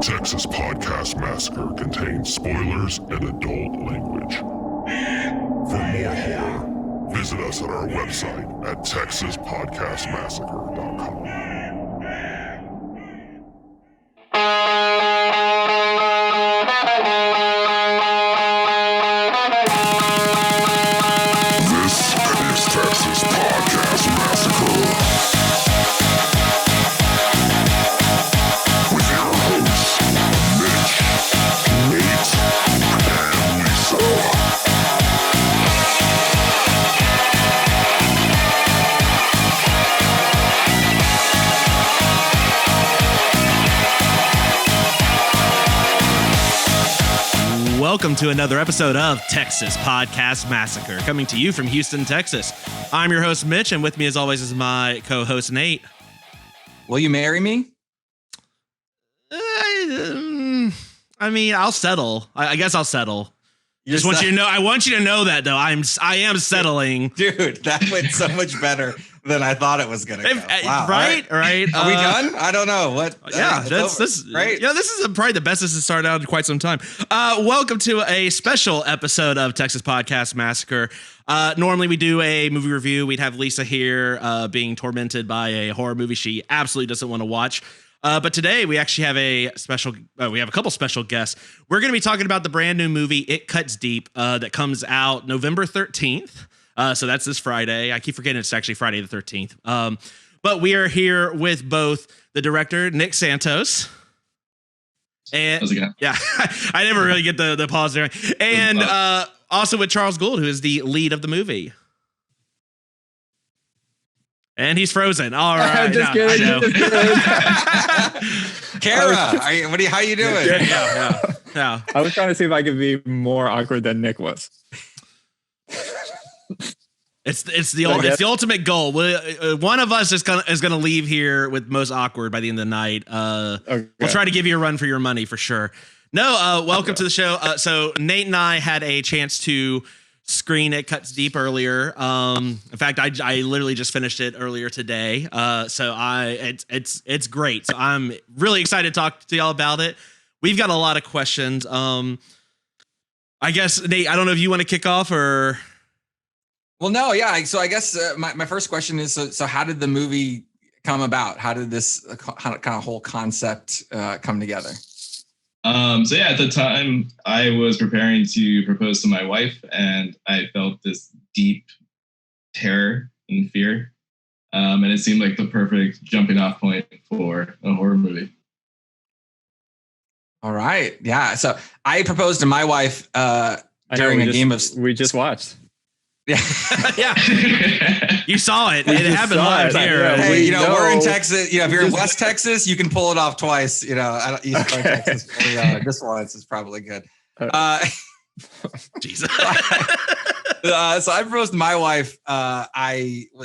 Texas Podcast Massacre contains spoilers and adult language. For more horror, visit us at our website at texaspodcastmassacre.com. Welcome to another episode of Texas Podcast Massacre, coming to you from Houston, Texas. I'm your host, Mitch, and with me, as always, is my co-host, Nate. Will you marry me? I mean, I'll settle. I guess I'll settle. Just want you to know. I want you to know that, though. I am settling, dude. That went so much better than I thought it was gonna go. Wow. Right. Are we done? I don't know what. Yeah, this right. Yeah, this is probably the best this has started out in quite some time. Welcome to a special episode of Texas Podcast Massacre. Normally we do a movie review. We'd have Lisa here being tormented by a horror movie she absolutely doesn't want to watch. But today we actually have a couple special guests. We're going to be talking about the brand new movie It Cuts Deep that comes out November 13th. So that's this Friday. I keep forgetting it's actually Friday the 13th. But we are here with both the director, Nick Santos. And how's it going? Yeah, I never really get the pause there. And also with Charles Gould, who is the lead of the movie. And he's frozen. All right. Just kidding. Kara, how you doing? Yeah. I was trying to see if I could be more awkward than Nick was. It's the ultimate goal. One of us is gonna leave here with most awkward by the end of the night. Okay. We'll try to give you a run for your money for sure. No, welcome to the show. So Nate and I had a chance to screen It Cuts Deep earlier. In fact, I literally just finished it earlier today. So it's great. So I'm really excited to talk to y'all about it. We've got a lot of questions. I guess Nate, I don't know if you want to kick off or. Well, no, yeah. So I guess my first question is: so how did the movie come about? How did this kind of whole concept come together? So yeah, at the time I was preparing to propose to my wife, and I felt this deep terror and fear, and it seemed like the perfect jumping off point for a horror movie. All right, yeah. So I proposed to my wife during a game of. We just watched. Yeah, yeah. You saw it. It happened live here. Yeah, hey, we're in Texas. If you're in West Texas, you can pull it off twice. East Texas, this once is probably good. Jesus. So I proposed to my wife.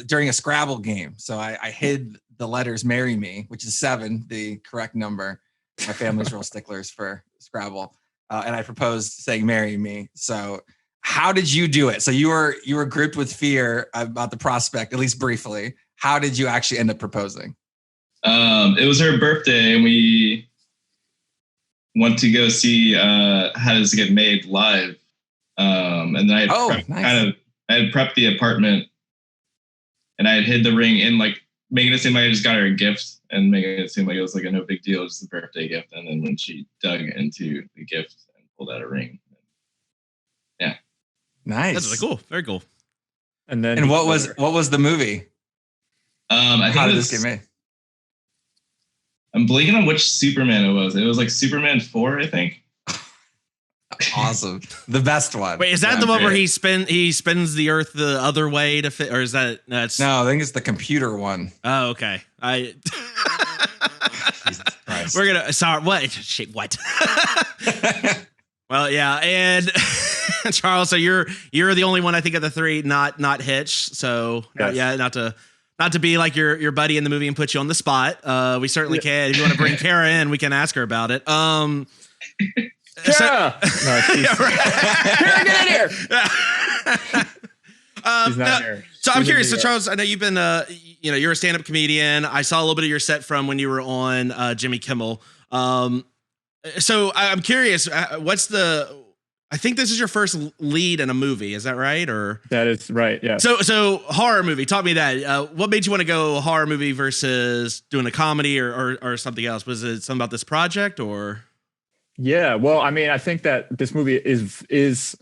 During a Scrabble game. So I hid the letters "Marry Me," which is 7, the correct number. My family's real sticklers for Scrabble, and I proposed saying "Marry Me." So. How did you do it? So you were gripped with fear about the prospect, at least briefly. How did you actually end up proposing? It was her birthday, and we went to go see How Does It Get Made live. And then I had prepped the apartment, and I had hid the ring in, like making it seem like I just got her a gift, and making it seem like it was like a no big deal, just a birthday gift. And then when she dug into the gift and pulled out a ring. Yeah. Nice. That's really cool. Very cool. And what was the movie? I think How did this get made? I'm blanking on which Superman it was. It was like Superman 4, I think. Awesome. The best one. Wait, is that the one where he spins the earth the other way to fit, or is that's No, I think it's the computer one. Oh, okay. Jesus Christ. We're gonna what? Shit, what? Well, yeah, and Charles, so you're the only one I think of the three not Hitch. So yes. Not to be like your buddy in the movie and put you on the spot. We certainly can. If you want to bring Kara in, we can ask her about it. Kara! Kara, get in here! She's not here. So I'm curious. So Charles, I know you've been, you're a stand-up comedian. I saw a little bit of your set from when you were on Jimmy Kimmel. So I'm curious, I think this is your first lead in a movie. Is that right? Or that is right. Yeah. So horror movie. Taught me that. What made you want to go horror movie versus doing a comedy or something else? Was it something about this project or? Yeah. Well, I mean, I think that this movie is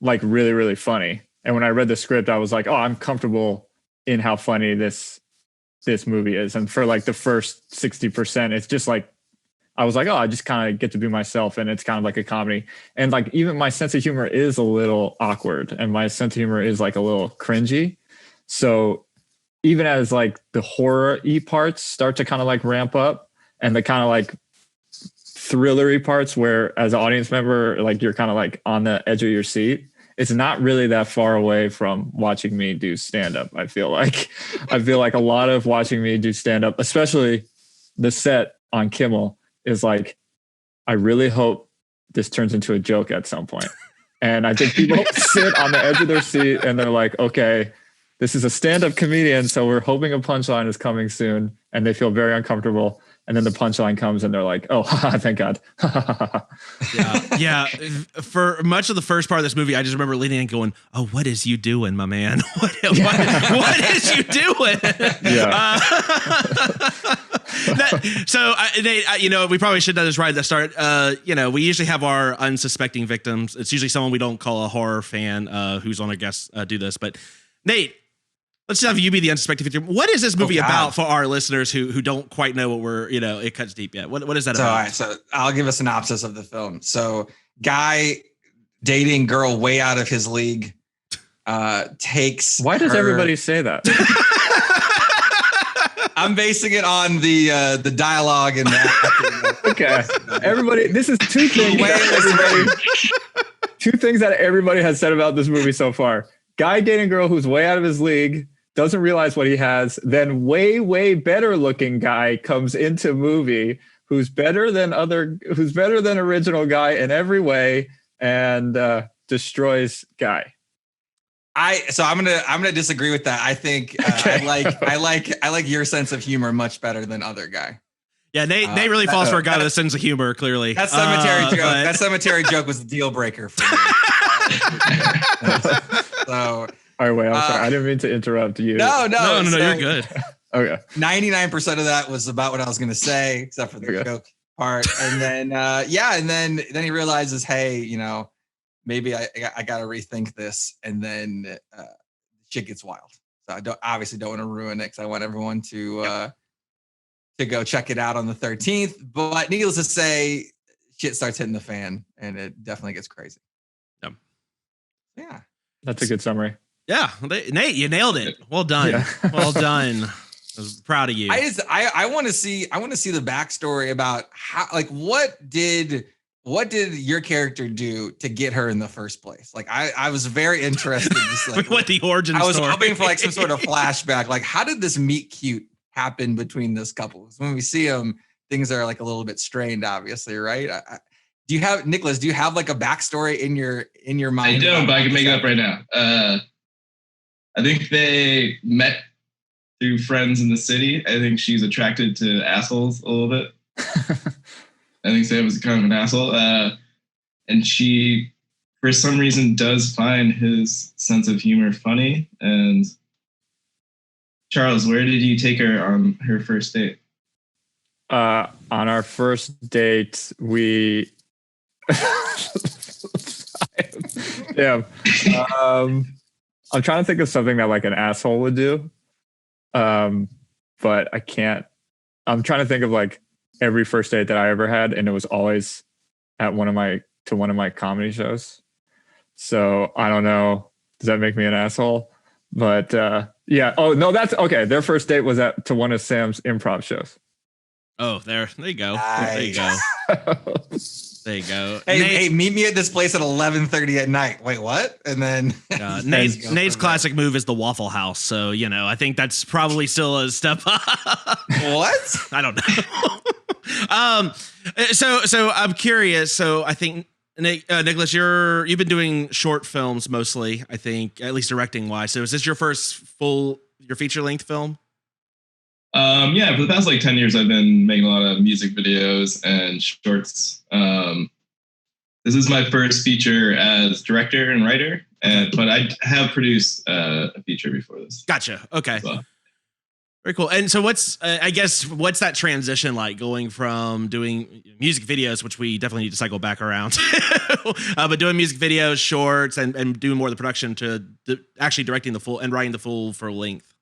like really, really funny. And when I read the script, I was like, oh, I'm comfortable in how funny this movie is. And for like the first 60%, it's just like, I was like, oh, I just kind of get to be myself, and it's kind of like a comedy. And like even my sense of humor is a little awkward, and my sense of humor is like a little cringy. So even as like the horror-y parts start to kind of like ramp up, and the kind of like thrillery parts where as an audience member, like you're kind of like on the edge of your seat, it's not really that far away from watching me do stand-up. I feel like a lot of watching me do stand-up, especially the set on Kimmel, is like, I really hope this turns into a joke at some point. And I think people sit on the edge of their seat and they're like, okay, this is a stand-up comedian, so we're hoping a punchline is coming soon. And they feel very uncomfortable. And then the punchline comes and they're like, oh, thank God. Yeah. For much of the first part of this movie, I just remember leaning and going, oh, what is you doing, my man? What is you doing? Yeah. We probably should have done this right at the start. We usually have our unsuspecting victims. It's usually someone we don't call a horror fan who's on a guest do this. But Nate, let's have you be the unsuspecting victim. What is this movie about for our listeners who don't quite know what it cuts deep yet? What is that about? All right, so I'll give a synopsis of the film. So guy dating girl way out of his league takes. Why does everybody say that? I'm basing it on the dialogue and that. Okay. Everybody, this is two things that everybody has said about this movie so far. Guy dating girl who's way out of his league, doesn't realize what he has, then way, way better looking guy comes into movie who's better than original guy in every way and destroys guy. I'm gonna disagree with that. I think I like your sense of humor much better than other guy. Yeah, Nate really falls for a guy with a sense of humor. Clearly, that cemetery joke. That cemetery joke was the deal breaker for me. So, all right, wait. I'm sorry. I didn't mean to interrupt you. No. You're good. Okay. 99% of that was about what I was gonna say, except for the joke part. And then, and then he realizes, hey, maybe I got to rethink this, and then shit gets wild. So I don't want to ruin it because I want everyone to go check it out on the 13th. But needless to say, shit starts hitting the fan, and it definitely gets crazy. Yep. Yeah, that's a good summary. Yeah, Nate, you nailed it. Well done. Yeah. Well done. I was proud of you. I want to see the backstory about how, like, what did your character do to get her in the first place? Like, I was very interested. Just like what the origin story. I was hoping for like some sort of flashback. Like, how did this meet cute happen between this couple? Because when we see them, things are like a little bit strained, obviously, right? Do you have, Nicholas, do you have like a backstory in your mind? I don't, but I can make it up right now. I think they met through friends in the city. I think she's attracted to assholes a little bit. I think Sam was kind of an asshole. And she, for some reason, does find his sense of humor funny. And Charles, where did you take her on her first date? On our first date, we... Damn. I'm trying to think of something that like an asshole would do. But I can't. I'm trying to think of like every first date that I ever had, and it was always at one of my comedy shows. So I don't know. Does that make me an asshole? But yeah. Oh no, that's okay. Their first date was to one of Sam's improv shows. Oh, there you go. Nice. There you go. There you go. Hey, meet me at this place at 11:30 at night. Wait, what? And then Nate's classic move is the Waffle House. So, I think that's probably still a step up. What? I don't know. So I'm curious. So I think Nicholas, you've been doing short films mostly, I think, at least directing wise. So is this your first your feature length film? Yeah, for the past like 10 years, I've been making a lot of music videos and shorts. This is my first feature as director and writer, but I have produced a feature before this. Gotcha. Okay. So. Very cool. And so what's that transition like going from doing music videos, which we definitely need to cycle back around, but doing music videos, shorts, and doing more of the production to actually directing the full and writing the full for length?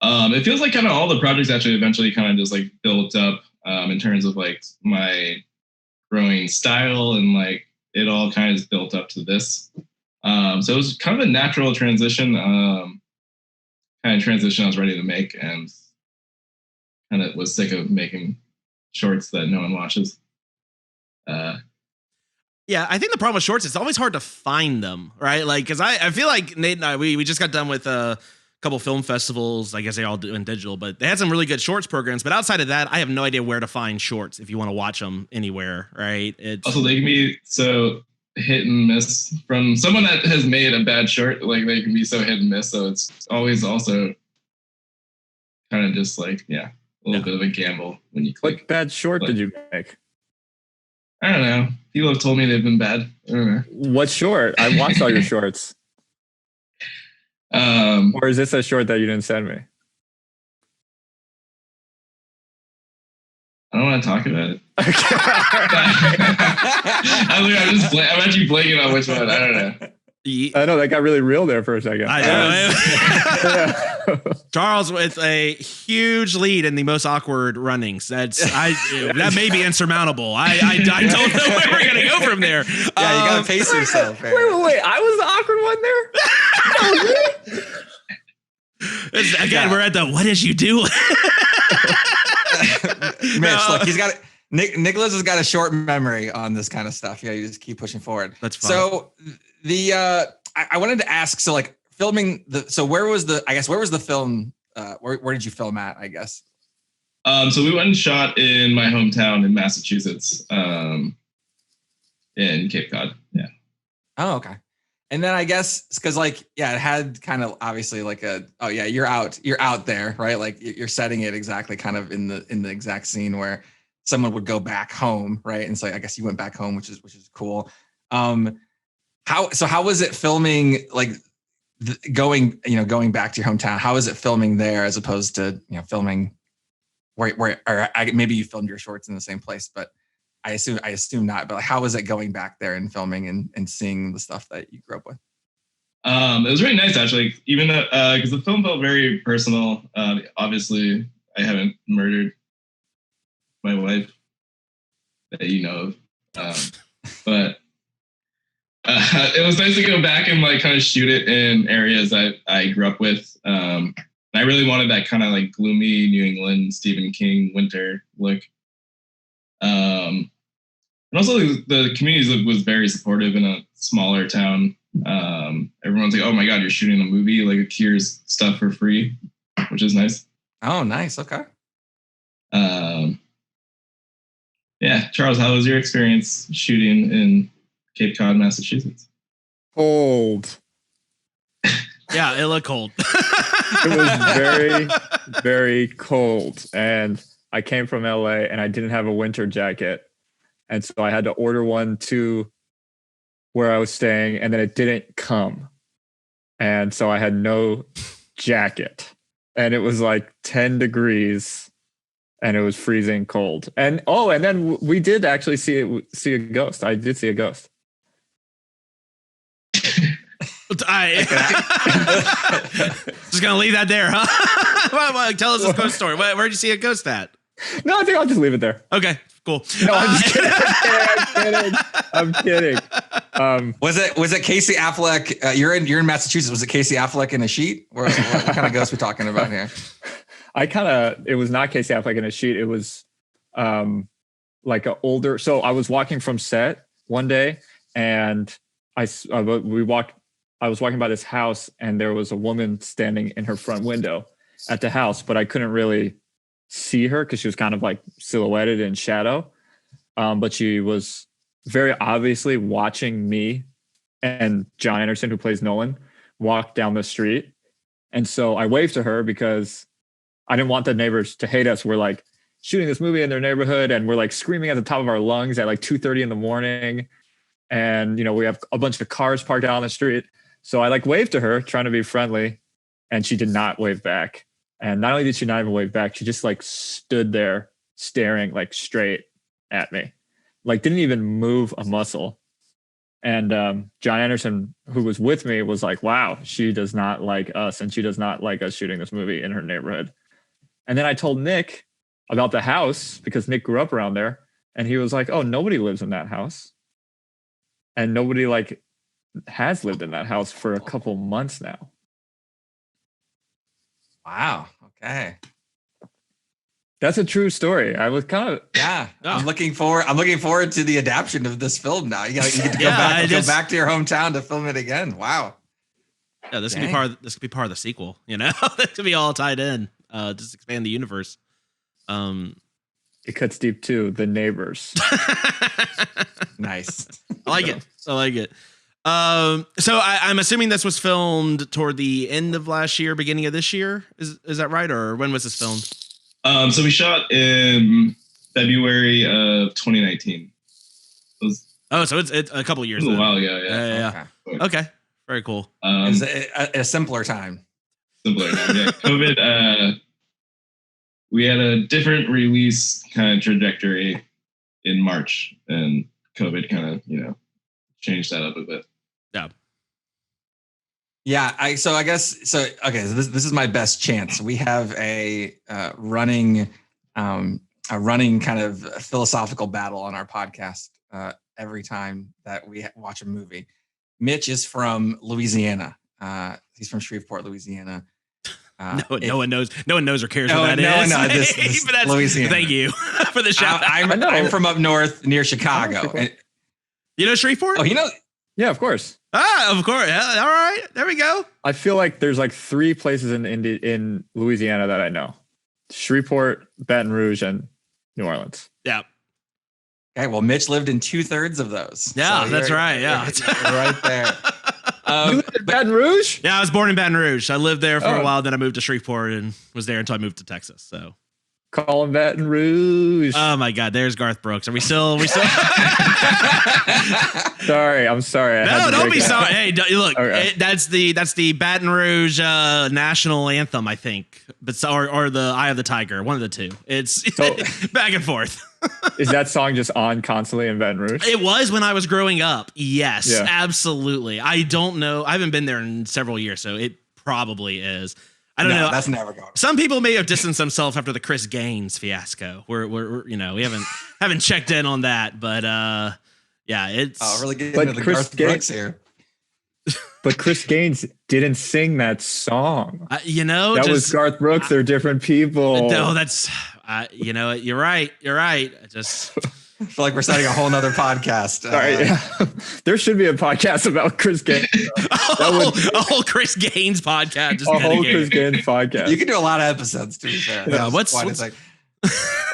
It feels like kind of all the projects actually eventually kind of just like built up in terms of like my growing style, and like it all kind of is built up to this. So it was kind of a natural transition. Kind of transition I was ready to make, and kind of was sick of making shorts that no one watches. Yeah, I think the problem with shorts, it's always hard to find them, right? Like, because I feel like Nate and I, we just got done with a couple film festivals. I guess they all do in digital, but they had some really good shorts programs. But outside of that, I have no idea where to find shorts if you want to watch them anywhere, right? Also, they can be so hit and miss from someone that has made a bad short. Like, they can be so hit and miss, so it's always also kind of just like a little bit of a gamble when you click. What bad short did you make? I don't know, people have told me they've been bad. I don't know. What short? I watched all your shorts. Or is this a short that you didn't send me? I don't want to talk about it. I'm actually blanking on which one. I don't know. I know that got really real there for a second. I know. Charles with a huge lead in the most awkward runnings. That may be insurmountable. I don't know where we're gonna go from there. Yeah, you gotta pace yourself. Wait! I was the awkward one there. Again, we're at the what did you do? Mitch, look, he's got Nicholas has got a short memory on this kind of stuff. Yeah, you just keep pushing forward. That's fine. So I wanted to ask, so like filming where was the film? Where did you film at? I guess. So we went and shot in my hometown in Massachusetts, in Cape Cod. Yeah. Oh, okay. And then I guess because it had kind of obviously like you're out there, right? Like you're setting it exactly kind of in the exact scene where someone would go back home, right? And so I guess you went back home, which is cool. How was it filming, like going back to your hometown? How is it filming there as opposed to filming where maybe you filmed your shorts in the same place, but I assume not. But how was it going back there and filming and seeing the stuff that you grew up with? It was really nice actually, even though because the film felt very personal. Obviously, I haven't murdered my wife that you know of, but. It was nice to go back and like kind of shoot it in areas I grew up with. I really wanted that kind of like gloomy New England Stephen King winter look. And also the community was very supportive in a smaller town. Everyone's like, "Oh my God, you're shooting a movie! Like, here's stuff for free," which is nice. Oh, nice. Okay. Yeah, Charles, how was your experience shooting in Cape Cod, Massachusetts? Cold. Yeah, it looked cold. It was very, very cold. And I came from LA and I didn't have a winter jacket. And so I had to order one to where I was staying, and then it didn't come. And so I had no jacket. And it was like 10 degrees and it was freezing cold. And then we did actually see a ghost. I did see a ghost. Just gonna leave that there, huh? Tell us this ghost story. Where'd you see a ghost at? No, I think I'll just leave it there. Okay, cool. No, I'm just kidding. I'm kidding. Was it Casey Affleck? You're in Massachusetts. Was it Casey Affleck in a sheet? What kind of ghost we talking about here? It was not Casey Affleck in a sheet. It was like an older. So I was walking from set one day, and I was walking by this house, and there was a woman standing in her front window at the house, but I couldn't really see her because she was kind of like silhouetted in shadow. But she was very obviously watching me and John Anderson, who plays Nolan, walk down the street. And so I waved to her because I didn't want the neighbors to hate us. We're like shooting this movie in their neighborhood, and we're like screaming at the top of our lungs at like 2:30 in the morning. And, you know, we have a bunch of cars parked out on the street. So I like waved to her trying to be friendly, and she did not wave back. And not only did she not even wave back, she just like stood there staring like straight at me, like didn't even move a muscle. And John Anderson, who was with me, was like, wow, she does not like us, and she does not like us shooting this movie in her neighborhood. And then I told Nick about the house because Nick grew up around there, and he was like, oh, nobody lives in that house. And nobody like has lived in that house for a couple months now. Wow. Okay. That's a true story. I was kind of I'm looking forward to the adaptation of this film now. You get to go back to your hometown to film it again. Wow. Yeah, this could be part of the sequel, you know? That could be all tied in. Just expand the universe. It cuts deep too. The neighbors. Nice. I like it. So I'm assuming this was filmed toward the end of last year, beginning of this year. Is that right? Or when was this filmed? So we shot in February of 2019. So it's a couple of years. A while ago, yeah. Okay. Very cool. It was a simpler time. Yeah. COVID. We had a different release kind of trajectory in March, and COVID kind of, changed that up a bit. Yeah. Yeah. So this is my best chance. We have a running kind of philosophical battle on our podcast every time that we watch a movie. Mitch is from Louisiana. He's from Shreveport, Louisiana. No one knows or cares what that is. No, this Louisiana. Thank you for the shout. I'm from up north near Chicago. You know Shreveport? Oh, you know? Yeah, of course. Of course. Yeah, all right, there we go. I feel like there's like 3 places in Louisiana that I know: Shreveport, Baton Rouge, and New Orleans. Yeah. Okay, well, Mitch lived in 2/3 of those. Yeah, so that's right. Yeah, you're right there. You lived in Baton Rouge? Yeah, I was born in Baton Rouge. I lived there for a while. Then I moved to Shreveport and was there until I moved to Texas. So, call him Baton Rouge. Oh my God, there's Garth Brooks. Are we still? Sorry, I'm sorry. No, don't be sorry. Hey, look, okay. That's the Baton Rouge national anthem, I think, but or the Eye of the Tiger, one of the two. It's back and forth. Is that song just on constantly in Baton Rouge? It was when I was growing up. Yes, absolutely. I don't know. I haven't been there in several years, so it probably is. I don't know. That's never going. Some people may have distanced themselves after the Chris Gaines fiasco. We're we haven't checked in on that, but yeah, it's really getting into the Garth Brooks here. But Chris Gaines didn't sing that song. That was Garth Brooks. They're different people. No, that's you're right. I feel like we're starting a whole nother podcast. There should be a podcast about Chris Gaines. A whole Chris Gaines podcast. Chris Gaines podcast. You can do a lot of episodes, to be fair. Yeah,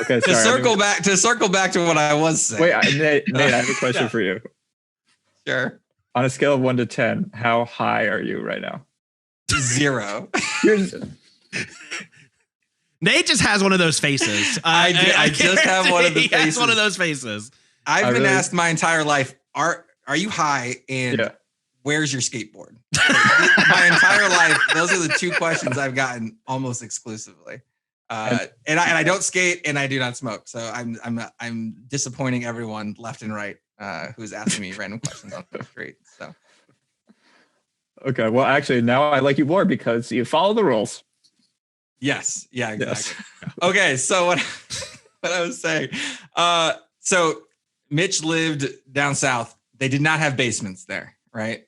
okay, to circle back to what I was saying. Wait, Nate, I have a question for you. Sure. On a scale of 1 to 10, how high are you right now? 0. Nate just has one of those faces. I just have one of the faces. He has one of those faces. I've been asked my entire life, are you high and where's your skateboard? My entire life, those are the 2 questions I've gotten almost exclusively. And I don't skate and I do not smoke. So I'm disappointing everyone left and right who's asking me random questions on the street. So okay, well actually now I like you more because you follow the rules. Yes. Yeah, exactly. Yes. Okay. So what I was saying, so Mitch lived down south. They did not have basements there. Right.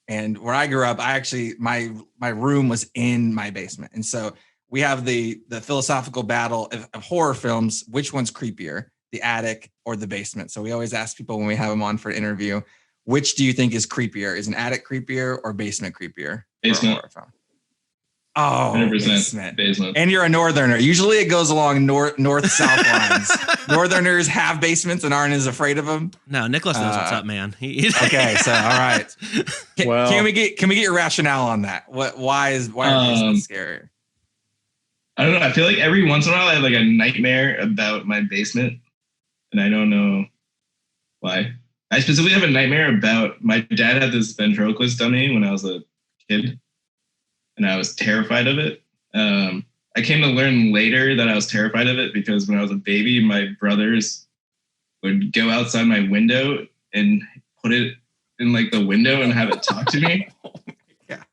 And where I grew up, my room was in my basement. And so we have the philosophical battle of horror films. Which one's creepier, the attic or the basement? So we always ask people when we have them on for an interview, which do you think is creepier? Is an attic creepier or basement creepier? Basement. Oh, 100% basement. And you're a northerner. Usually it goes along north-south lines. Northerners have basements and aren't as afraid of them. No, Nicholas knows what's up, man. Okay, so all right. Can we get your rationale on that? Why are basements scarier? I don't know. I feel like every once in a while I have like a nightmare about my basement, and I don't know why. I specifically have a nightmare about my dad had this ventriloquist dummy when I was a kid, and I was terrified of it. I came to learn later that I was terrified of it because when I was a baby, my brothers would go outside my window and put it in like the window and have it talk to me. Oh my God.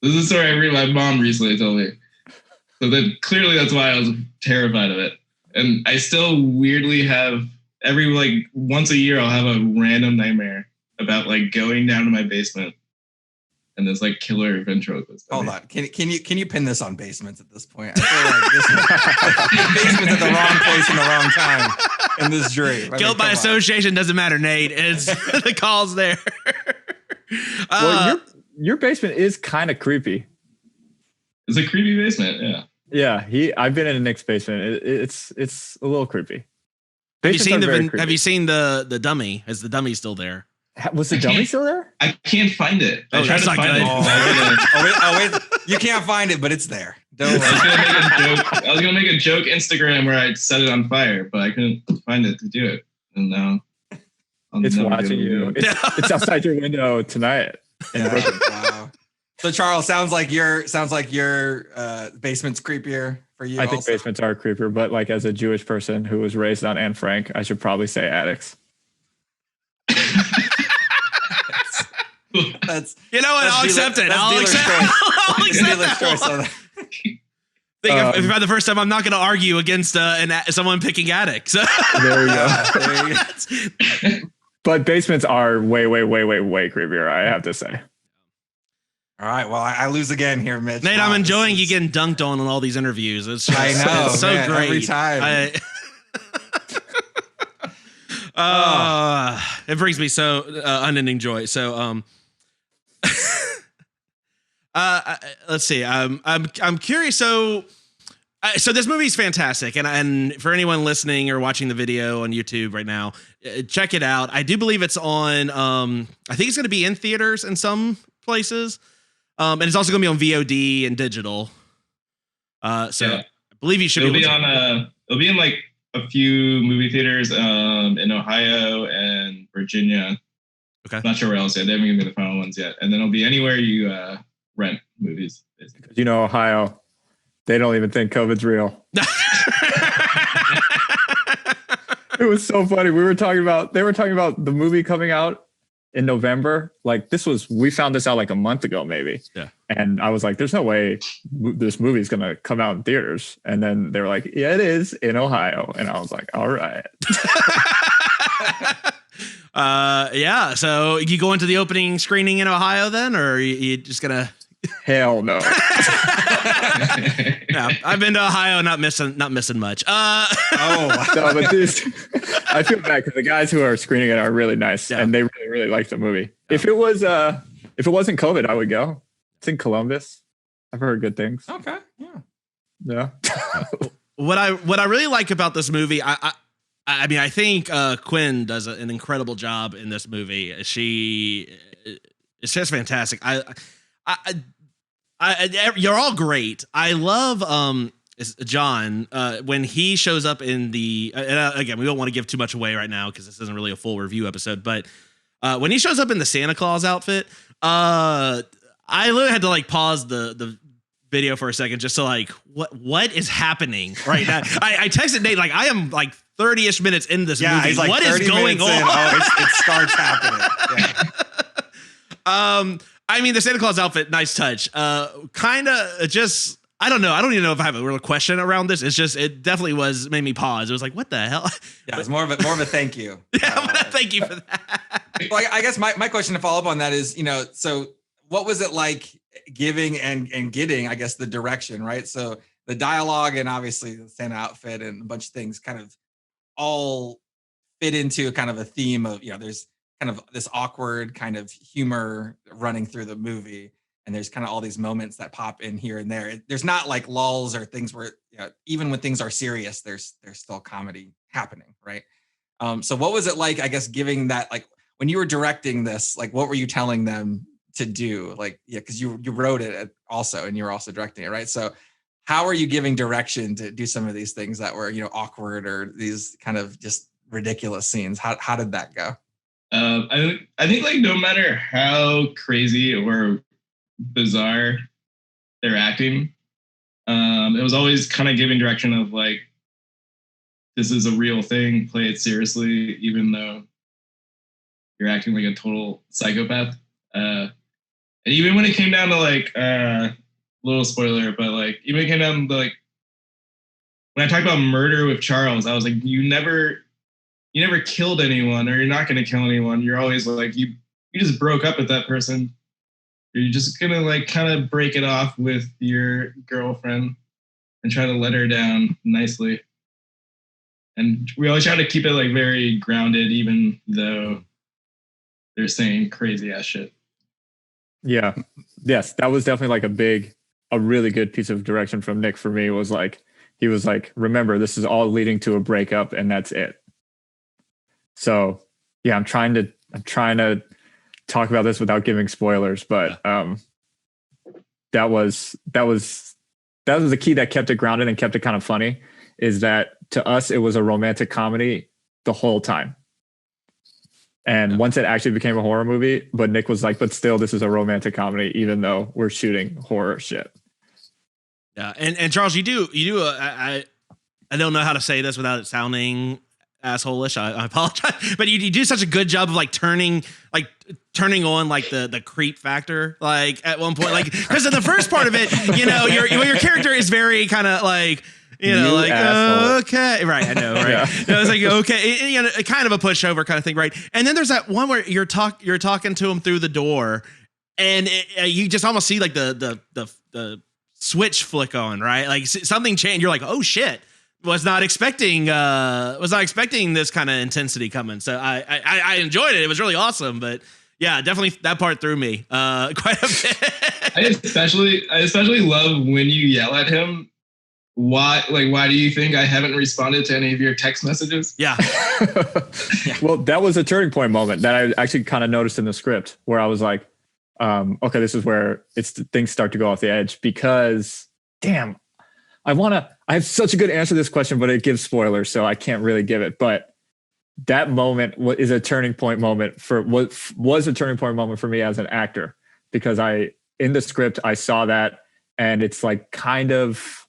This is a story my mom recently told me. So then clearly that's why I was terrified of it. And I still weirdly have every like once a year I'll have a random nightmare about like going down to my basement and this like killer ventriloquist. Hold on. Can you pin this on basements at this point? I feel like this basement's at the wrong place in the wrong time in this dream. Guilt by association doesn't matter, Nate. It's the call's there. Well, your basement is kind of creepy. It's a creepy basement, yeah. Yeah, I've been in Nick's basement. It's a little creepy. Have you seen the dummy? Is the dummy still there? Was the dummy still there? I can't find it. I tried to find it. Oh, wait. You can't find it, but it's there. Don't worry. I was gonna make a joke Instagram where I set it on fire, but I couldn't find it to do it. And now it's watching you. It's outside your window tonight. Yeah. Wow. So Charles, sounds like your basement's creepier for you. I think basements are creepier, but like as a Jewish person who was raised on Anne Frank, I should probably say attics. That's I'll accept it. I'll accept that. If by the first time, I'm not going to argue against someone picking attic. So there you go. But basements are way creepier, I have to say. All right. Well, I lose again here, Mitch. Nate, I'm enjoying you getting dunked on all these interviews. It's just, I know. It's so man, great. Every time. It brings me so unending joy. So, let's see. I'm curious. So this movie's fantastic, and for anyone listening or watching the video on YouTube right now, check it out. I do believe it's on. I think it's going to be in theaters in some places, and it's also going to be on VOD and digital. I believe you should. It'll be in like a few movie theaters in Ohio and Virginia. Okay. Not sure where else yet. They haven't given me the final ones yet. And then it'll be anywhere you rent movies. Basically. Ohio, they don't even think COVID's real. It was so funny. They were talking about the movie coming out in November. Like we found this out like a month ago, maybe. Yeah. And I was like, there's no way this movie's going to come out in theaters. And then they were like, yeah, it is in Ohio. And I was like, all right. Yeah. So you go into the opening screening in Ohio then, or are you just going to? Hell no. No, I've been to Ohio, not missing much. No, but I feel bad because the guys who are screening it are really nice, and they really, really like the movie. Yeah. If it wasn't COVID, I would go. It's in Columbus. I've heard good things. Okay. Yeah. What I really like about this movie, I mean, I think Quinn does an incredible job in this movie. It's just fantastic. You're all great. I love John when he shows up in the again, we don't want to give too much away right now because this isn't really a full review episode, but when he shows up in the Santa Claus outfit, I literally had to like pause the video for a second just to like what is happening right now. I texted Nate like I am like 30-ish minutes in this movie. He's like, what is going on? It starts happening. Yeah. I mean, the Santa Claus outfit, nice touch. Kind of just, I don't know. I don't even know if I have a real question around this. It's just, it definitely made me pause. It was like, what the hell? Yeah, it's more of a thank you. Thank you for that. Well, I guess my question to follow up on that is, so what was it like giving and getting, I guess, the direction, right? So the dialogue and obviously the Santa outfit and a bunch of things kind of all fit into kind of a theme of, there's kind of this awkward kind of humor running through the movie. And there's kind of all these moments that pop in here and there. There's not like lulls or things where, even when things are serious, there's still comedy happening. Right. So what was it like, I guess, giving that, like when you were directing this, like, what were you telling them to do? Like, cause you wrote it also, and you were also directing it. Right. So how are you giving direction to do some of these things that were, awkward or these kind of just ridiculous scenes? How did that go? I think like no matter how crazy or bizarre they're acting, it was always kind of giving direction of like, this is a real thing, play it seriously, even though you're acting like a total psychopath. And even when it came down to like, little spoiler, but like even when it came down to like, when I talked about murder with Charles, I was like, you never killed anyone, or you're not going to kill anyone. You're always like, you just broke up with that person. You're just going to like kind of break it off with your girlfriend and try to let her down nicely. And we always try to keep it like very grounded, even though they're saying crazy ass shit. Yeah. Yes. That was definitely like a really good piece of direction from Nick for me. He was like, remember, this is all leading to a breakup and that's it. So yeah, I'm trying to talk about this without giving spoilers, but that was the key that kept it grounded and kept it kind of funny, is that to us, it was a romantic comedy the whole time. And once it actually became a horror movie, but Nick was like, but still, this is a romantic comedy, even though we're shooting horror shit. Yeah. And Charles, you do, I don't know how to say this without it sounding asshole-ish. I apologize, but you do such a good job of like turning on like the creep factor, like at one point, like, because in the first part of it, your character is very kind of like, okay, right, I know, right. Yeah. It's like, okay, kind of a pushover kind of thing, right? And then there's that one where you're talking to him through the door, and you just almost see like the switch flick on, right? Like something changed. You're like, oh shit. Was not expecting this kind of intensity coming. So I enjoyed it. It was really awesome. But yeah, definitely that part threw me quite a bit. I especially love when you yell at him. Why do you think I haven't responded to any of your text messages? Yeah. Well, that was a turning point moment that I actually kind of noticed in the script, where I was like, okay, this is where things start to go off the edge, because damn, I have such a good answer to this question, but it gives spoilers, so I can't really give it. But that moment was a turning point moment for me as an actor, because in the script, I saw that, and it's like, kind of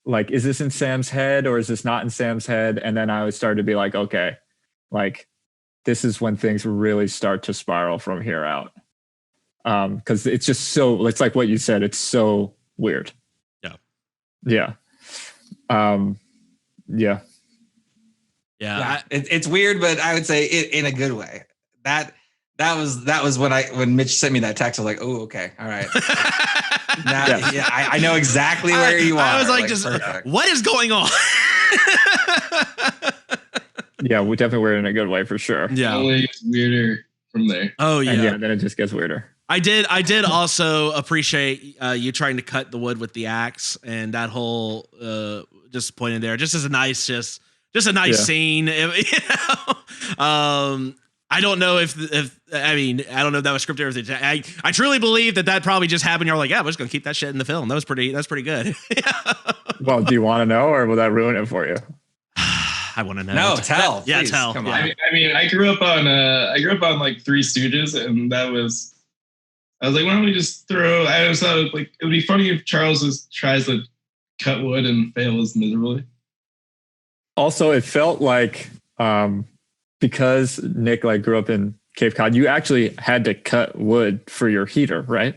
like, is this in Sam's head or is this not in Sam's head? And then I started to be like, okay, like this is when things really start to spiral from here out. Because it's just it's like what you said, it's so weird. Yeah. Yeah. It's weird, but I would say it in a good way. That was when Mitch sent me that text. I was like, oh, okay, all right. I know exactly where you are. I was like just perfect. What is going on? Yeah, we definitely were in a good way for sure. Yeah, only it's weirder from there. Oh yeah, and then it just gets weirder. I did also appreciate you trying to cut the wood with the axe, and that whole just pointing there, just as a nice, just a nice scene. I don't know if I don't know if that was scripted or if I truly believe that probably just happened. You're like, yeah, we're just gonna keep that shit in the film. That's pretty good. Well, do you want to know, or will that ruin it for you? I want to know. No, tell. Yeah, please, tell. Come on. I grew up on like Three Stooges, and I was like, why don't we just I was thought like it would be funny if Charles tries to cut wood and fails miserably. Also, it felt like because Nick like grew up in Cape Cod, you actually had to cut wood for your heater, right?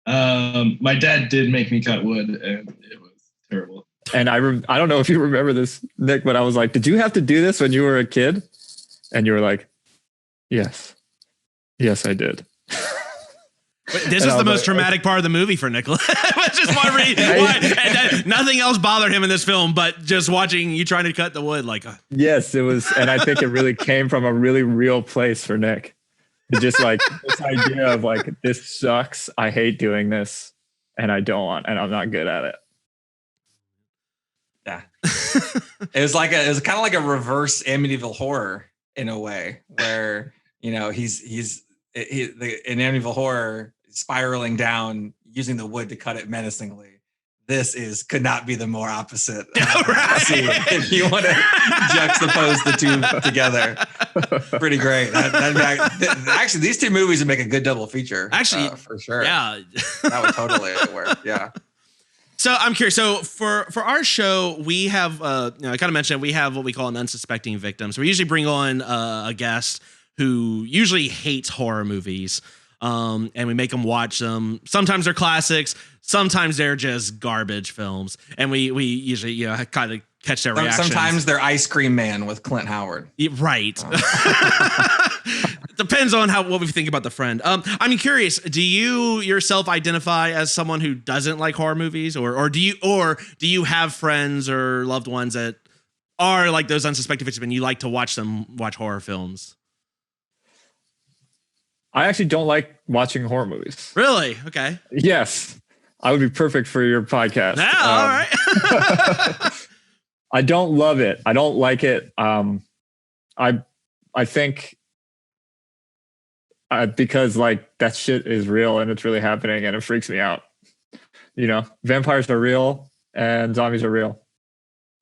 My dad did make me cut wood, and it was terrible. And I don't know if you remember this, Nick, but I was like, did you have to do this when you were a kid? And you were like, yes, I did. This is the most traumatic part of the movie for Nicholas. Which is why nothing else bothered him in this film, but just watching you trying to cut the wood. Yes, it was. And I think it really came from a really real place for Nick. Just like this idea of like, this sucks. I hate doing this, and I don't want, and I'm not good at it. Yeah. It was kind of like a reverse Amityville Horror in a way, where, he's in Amityville Horror spiraling down, using the wood to cut it menacingly. could not be the more opposite. Right. Scene. If you want to juxtapose the two together, pretty great. Actually, these two movies would make a good double feature. Actually, for sure. Yeah, that would totally work. Yeah. So I'm curious. So for our show, we have, I kind of mentioned we have what we call an unsuspecting victim. So we usually bring on a guest who usually hates horror movies. And we make them watch them. Sometimes they're classics. Sometimes they're just garbage films. And we usually, kind of catch their reactions. Sometimes they're Ice Cream Man with Clint Howard. Right. Depends on what we think about the friend. I'm curious, do you yourself identify as someone who doesn't like horror movies? Or do you have friends or loved ones that are like those unsuspecting victims and you like to watch horror films? I actually don't like watching horror movies. Really? Okay. Yes. I would be perfect for your podcast. All right. I don't love it. I don't like it. I think because like that shit is real and it's really happening and it freaks me out. Vampires are real and zombies are real.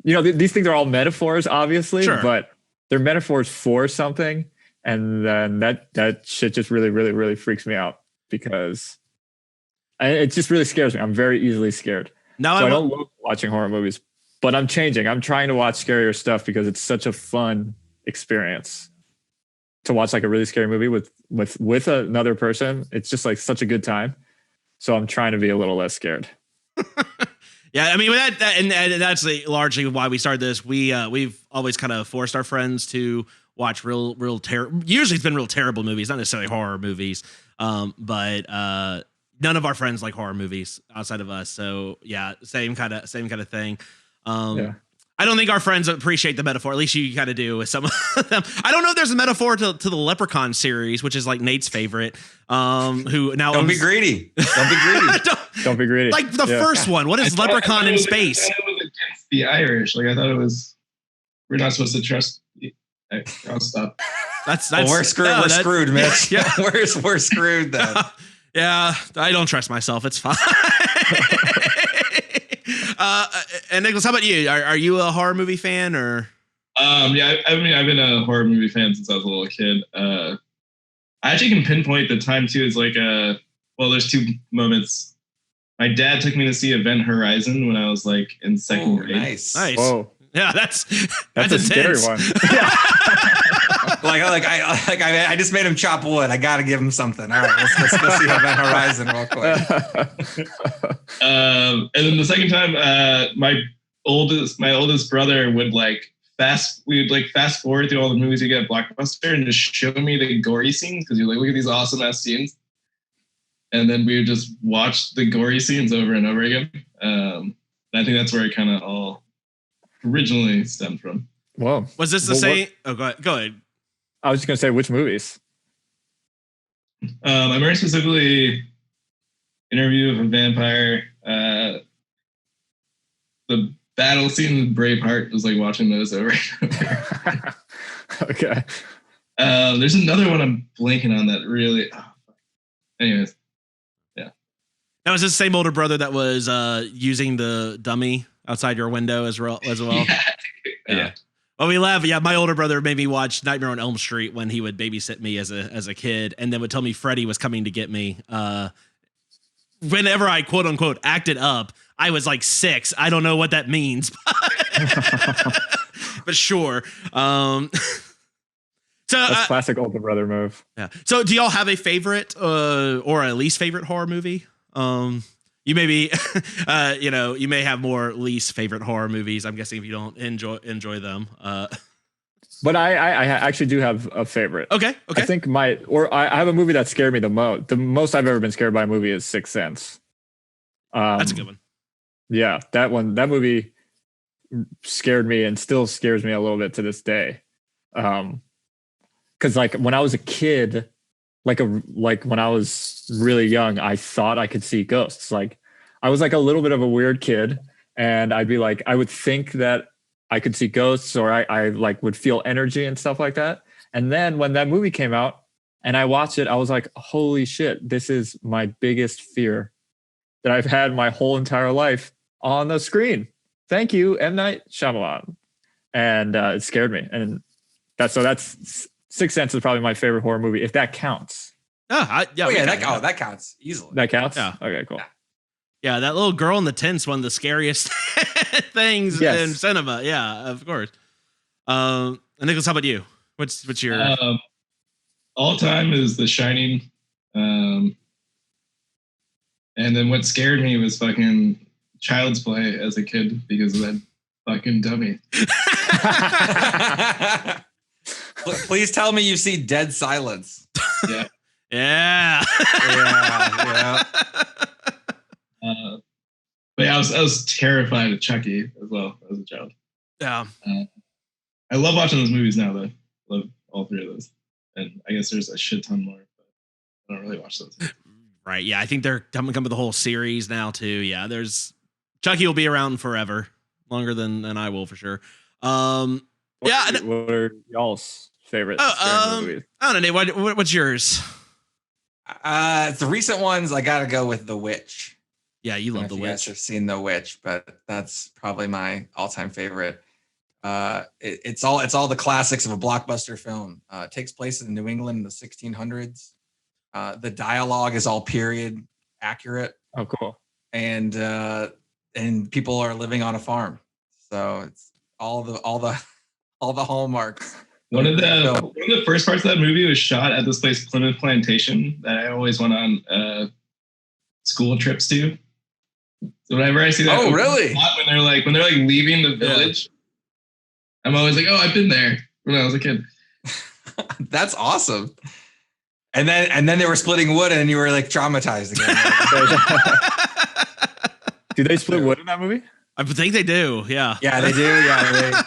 These things are all metaphors, obviously, sure, but they're metaphors for something. And then that shit just really, really, really freaks me out because it just really scares me. I'm very easily scared. Now I don't love watching horror movies, but I'm changing. I'm trying to watch scarier stuff because it's such a fun experience to watch like a really scary movie with another person. It's just like such a good time. So I'm trying to be a little less scared. Yeah, I mean and that's largely why we started this. We've always kind of forced our friends to watch real terrible. Usually it's been real terrible movies, not necessarily horror movies. But none of our friends like horror movies outside of us. So yeah, same kind of thing. Yeah. I don't think our friends appreciate the metaphor. At least you kind of do with some of them. I don't know if there's a metaphor to the Leprechaun series, which is like Nate's favorite. Who now don't be greedy. Don't be greedy. Don't be greedy. Like the first one. What is Leprechaun in space? I thought it was against the Irish. Like I thought it was. We're not supposed to trust. I'll stop. That's we're screwed. We're screwed, Mitch. Yeah. we're screwed then. Yeah, I don't trust myself. It's fine. And Nicholas, how about you? Are you a horror movie fan or? Yeah, I mean, I've been a horror movie fan since I was a little kid. I actually can pinpoint the time too. It's like there's two moments. My dad took me to see Event Horizon when I was like in second grade. Nice. Whoa. Yeah, that's a intense. scary one. I just made him chop wood. I got to give him something. All right, let's go see Event Horizon real quick. And then the second time, my oldest brother would fast forward through all the movies we get at Blockbuster and just show me the gory scenes because you're like, look at these awesome ass scenes. And then we would just watch the gory scenes over and over again. And I think that's where it kind of all originally stemmed from. Whoa. Was this the same? Oh, go ahead. I was just going to say, which movies? I remember specifically Interview with a Vampire. The battle scene in Braveheart was like watching those over and over. Okay. There's another one I'm blanking on that really. Anyways. Yeah. Now, was this the same older brother that was using the dummy outside your window as well? Yeah. Well, we laugh. Yeah, my older brother made me watch Nightmare on Elm Street when he would babysit me as a kid, and then would tell me Freddy was coming to get me. Whenever I quote unquote acted up, I was like 6. I don't know what that means, but sure. So that's classic older brother move. Yeah. So do y'all have a favorite or a least favorite horror movie? You may be, you may have more least favorite horror movies. I'm guessing if you don't enjoy them. But I actually do have a favorite. Okay. I think I have a movie that scared me the most. The most I've ever been scared by a movie is Sixth Sense. That's a good one. Yeah, that movie scared me and still scares me a little bit to this day. Because like when I was a kid, like when I was really young, I thought I could see ghosts. Like I was like a little bit of a weird kid, and I'd be like, I would think that I could see ghosts, or I like would feel energy and stuff like that. And then when that movie came out and I watched it, I was like, holy shit, this is my biggest fear that I've had my whole entire life. on the screen. Thank you, M. Night Shyamalan. And it scared me. And that's Sixth Sense is probably my favorite horror movie, if that counts. That counts easily. That counts? Yeah. Okay, cool. Yeah, that little girl in the tent's one of the scariest things in cinema. Yeah, of course. Nicholas, how about you? What's your all time is The Shining. And then what scared me was fucking Child's Play as a kid because of that fucking dummy. Please tell me you see Dead Silence. Yeah. Yeah. Yeah. But yeah, I was terrified of Chucky as well as a child. Yeah. I love watching those movies now, though. Love all three of those. And I guess there's a shit ton more, but I don't really watch those. Right. Yeah. I think they're coming with the whole series now, too. Yeah. Chucky will be around forever, longer than I will for sure. What are y'all's favorite movies? I don't know, Nate. What's yours? The recent ones, I got to go with The Witch. Yeah, you love The Witch. You guys have seen The Witch, but that's probably my all-time favorite. It's all the classics of a blockbuster film. It takes place in New England in the 1600s. The dialogue is all period accurate. Oh, cool. And people are living on a farm, so it's all the hallmarks. One of the first parts of that movie was shot at this place, Plymouth Plantation, that I always went on school trips to. So whenever I see that, really? When they're like leaving the village, I'm always like, oh, I've been there when I was a kid. That's awesome. And then they were splitting wood, and you were like traumatized again. Do they split wood in that movie? I think they do. Yeah. Yeah, they do. Yeah,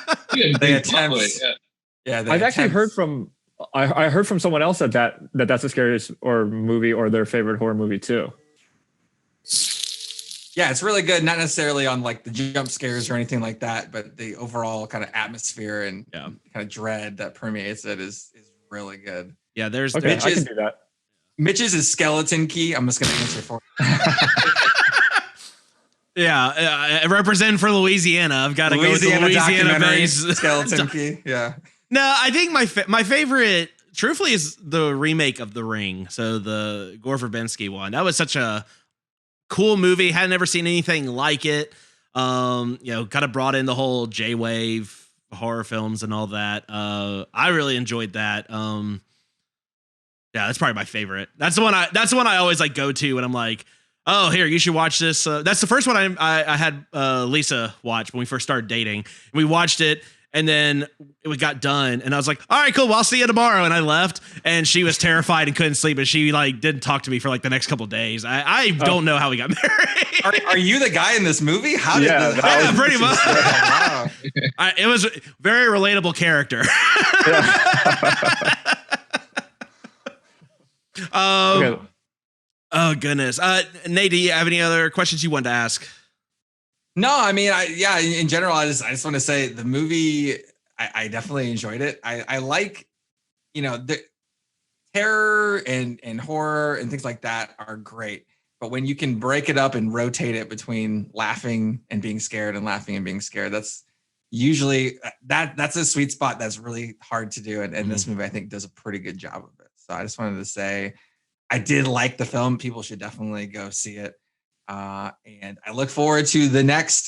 they attempt. Yeah, I've actually heard from. I heard from someone else that's the scariest movie or their favorite horror movie too. Yeah, it's really good. Not necessarily on like the jump scares or anything like that, but the overall kind of atmosphere and kind of dread that permeates it is really good. Yeah, there's I can do that. Mitch's is Skeleton Key. I'm just going to answer for you. I represent for Louisiana. I've got to go with the Louisiana base. Skeleton Key. Yeah. No, I think my favorite, truthfully, is the remake of The Ring. So the Gore Verbinski one. That was such a cool movie. Had never seen anything like it. Kind of brought in the whole J-Wave horror films and all that. I really enjoyed that. That's probably my favorite. That's the one I always like go to when I'm like, oh, here, you should watch this. That's the first one I had Lisa watch when we first started dating. We watched it, and then it got done, and I was like, all right, cool, well, I'll see you tomorrow. And I left, and she was terrified and couldn't sleep, and she didn't talk to me for the next couple of days. I don't know how we got married. Are you the guy in this movie? How did pretty much. Wow. It was a very relatable character. Okay. Oh goodness, Nate, do you have any other questions you wanted to ask? No, I mean, in general, I just want to say the movie, I definitely enjoyed it. I like, the terror and horror and things like that are great. But when you can break it up and rotate it between laughing and being scared and laughing and being scared, that's usually that's a sweet spot that's really hard to do. And this movie, I think, does a pretty good job of it. So I just wanted to say, I did like the film. People should definitely go see it. And I look forward to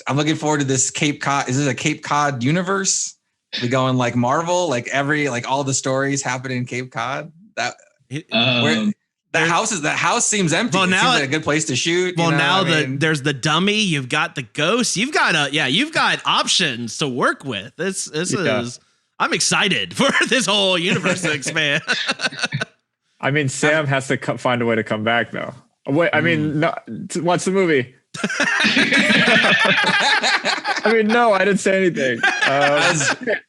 I'm looking forward to this Cape Cod. Is this a Cape Cod universe? We going like Marvel, all the stories happen in Cape Cod. That house seems empty. Well, now it seems like a good place to shoot. Well, there's the dummy. You've got the ghost. You've got options to work with. This is. I'm excited for this whole universe to expand. I mean, Sam has to find a way to come back, though. Wait, I mean, no, watch the movie. I mean, no, I didn't say anything.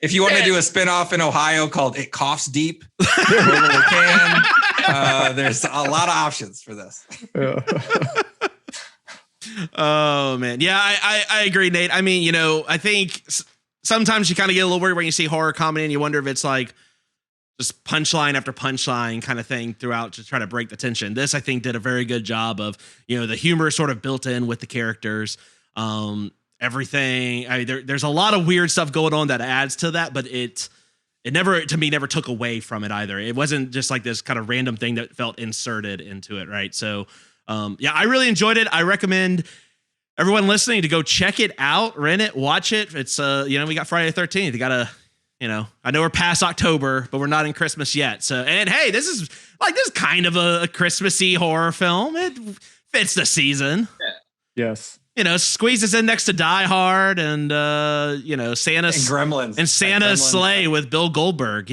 If you want to do a spinoff in Ohio called It Coughs Deep, totally can. There's a lot of options for this. Oh, man. Yeah, I agree, Nate. I mean, I think sometimes you kind of get a little worried when you see horror comedy and you wonder if it's like just punchline after punchline kind of thing throughout to try to break the tension. This, I think, did a very good job of, the humor sort of built in with the characters. Everything. There's a lot of weird stuff going on that adds to that, but it never took away from it either. It wasn't just like this kind of random thing that felt inserted into it, right? So, I really enjoyed it. I recommend everyone listening to go check it out, rent it, watch it. It's we got Friday the 13th. You gotta, I know we're past October, but we're not in Christmas yet. So, and hey, this is kind of a Christmassy horror film. It fits the season. Yeah. Yes. Squeezes in next to Die Hard and Santa's and Gremlins and Santa's sleigh with Bill Goldberg.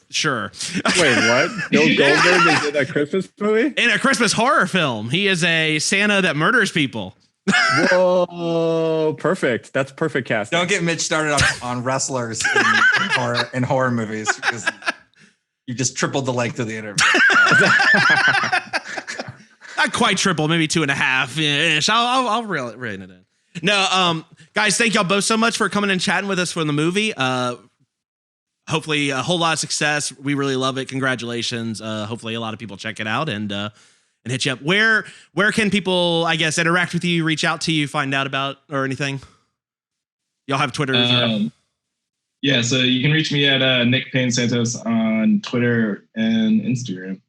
Sure. Wait, what? Bill Goldberg is in a Christmas movie? In a Christmas horror film. He is a Santa that murders people. Whoa, perfect. That's perfect casting. Don't get Mitch started on wrestlers in horror movies because you just tripled the length of the interview. Not quite triple, maybe 2.5-ish. I'll reel it in. No, guys, thank y'all both so much for coming and chatting with us for the movie. Hopefully a whole lot of success. We really love it. Congratulations. Hopefully a lot of people check it out and hit you up. Where can people, I guess, interact with you, reach out to you, find out about or anything? Y'all have Twitter? Yeah, so you can reach me at Nick Payne Santos on Twitter and Instagram.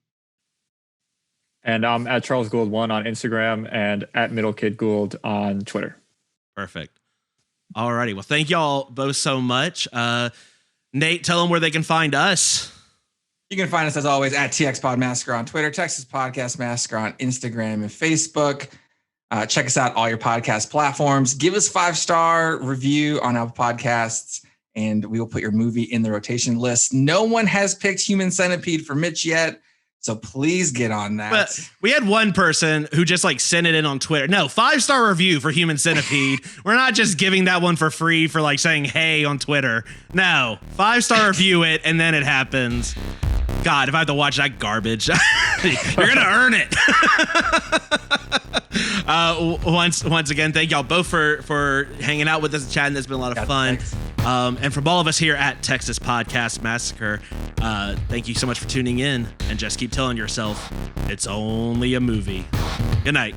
And I'm at Charles Gould 1 on Instagram and at Middle Kid Gould on Twitter. Perfect. All righty. Well, thank y'all both so much. Nate, tell them where they can find us. You can find us, as always, at TX Pod Massacre on Twitter, Texas Podcast Massacre on Instagram and Facebook. Check us out, all your podcast platforms. Give us 5-star review on Apple Podcasts, and we will put your movie in the rotation list. No one has picked Human Centipede for Mitch yet, so please get on that. But we had one person who just sent it in on Twitter. No, 5-star review for Human Centipede. We're not just giving that one for free for saying hey on Twitter. No, 5-star review it, and then it happens. God, if I have to watch that garbage, you're gonna earn it. Once again, thank y'all both for hanging out with us and chatting. It's been a lot of fun. And from all of us here at Texas Podcast Massacre, thank you so much for tuning in, and just keep telling yourself it's only a movie. Good night.